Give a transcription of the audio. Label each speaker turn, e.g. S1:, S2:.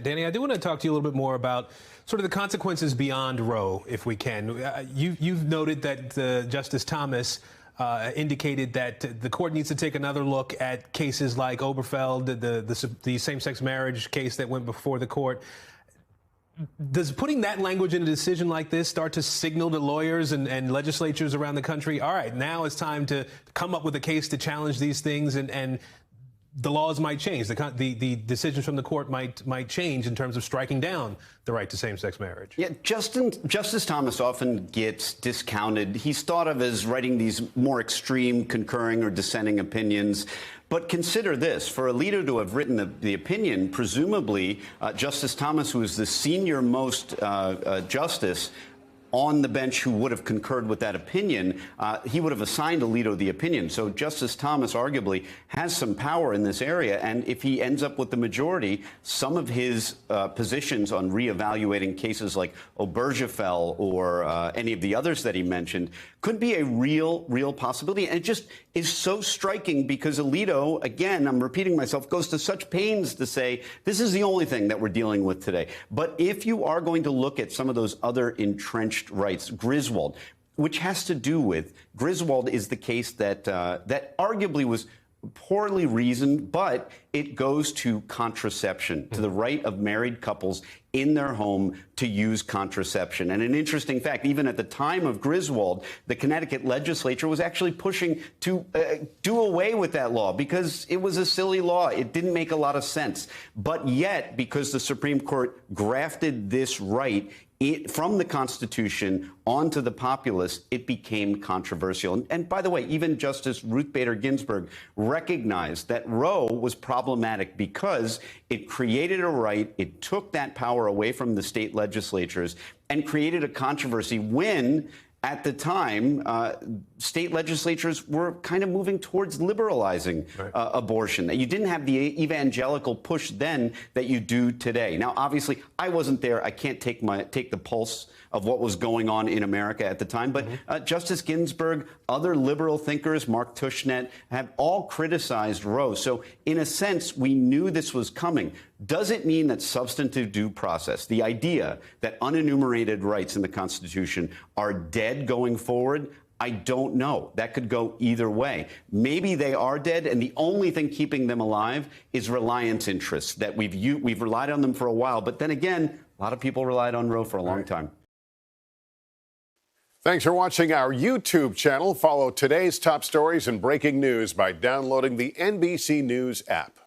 S1: Danny, I do want to talk to you a little bit more about sort of the consequences beyond Roe, if we can. You've noted that Justice Thomas indicated that the court needs to take another look at cases like Oberfeld, the same-sex marriage case that went before the court. Does putting that language in a decision like this start to signal to lawyers and legislatures around the country, all right, now it's time to come up with a case to challenge these things, and the laws might change, the decisions from the court might change in terms of striking down the right to same-sex marriage?
S2: Yeah, Justice Thomas often gets discounted. He's thought of as writing these more extreme concurring or dissenting opinions. But consider this, for a leader to have written the opinion, presumably Justice Thomas, who is the senior-most justice on the bench who would have concurred with that opinion, he would have assigned Alito the opinion. So Justice Thomas arguably has some power in this area. And if he ends up with the majority, some of his positions on reevaluating cases like Obergefell or any of the others that he mentioned could be a real possibility. And it just is so striking because Alito, again, I'm repeating myself, goes to such pains to say this is the only thing that we're dealing with today. But if you are going to look at some of those other entrenched rights, Griswold, which has to do with, Griswold is the case that that arguably was poorly reasoned, but it goes to contraception, to the right of married couples in their home to use contraception. And an interesting fact, even at the time of Griswold, the Connecticut legislature was actually pushing to do away with that law because it was a silly law. It didn't make a lot of sense. But yet, because the Supreme Court grafted this right from the Constitution onto the populace, it became controversial. And by the way, even Justice Ruth Bader Ginsburg recognized that Roe was problematic because it created a right, it took that power away from the state legislatures, and created a controversy when, at the time, state legislatures were kind of moving towards liberalizing abortion. That you didn't have the evangelical push then that you do today. Now, obviously, I wasn't there. I can't take the pulse of what was going on in America at the time. But Justice Ginsburg, other liberal thinkers, Mark Tushnet, have all criticized Roe. So in a sense, we knew this was coming. Does it mean that substantive due process, the idea that unenumerated rights in the Constitution are dead going forward? I don't know. That could go either way. Maybe they are dead, and the only thing keeping them alive is reliance interests, that we've relied on them for a while. But then again, a lot of people relied on Roe for a long time.
S3: Thanks for watching our YouTube channel. Follow today's top stories and breaking news by downloading the NBC News app.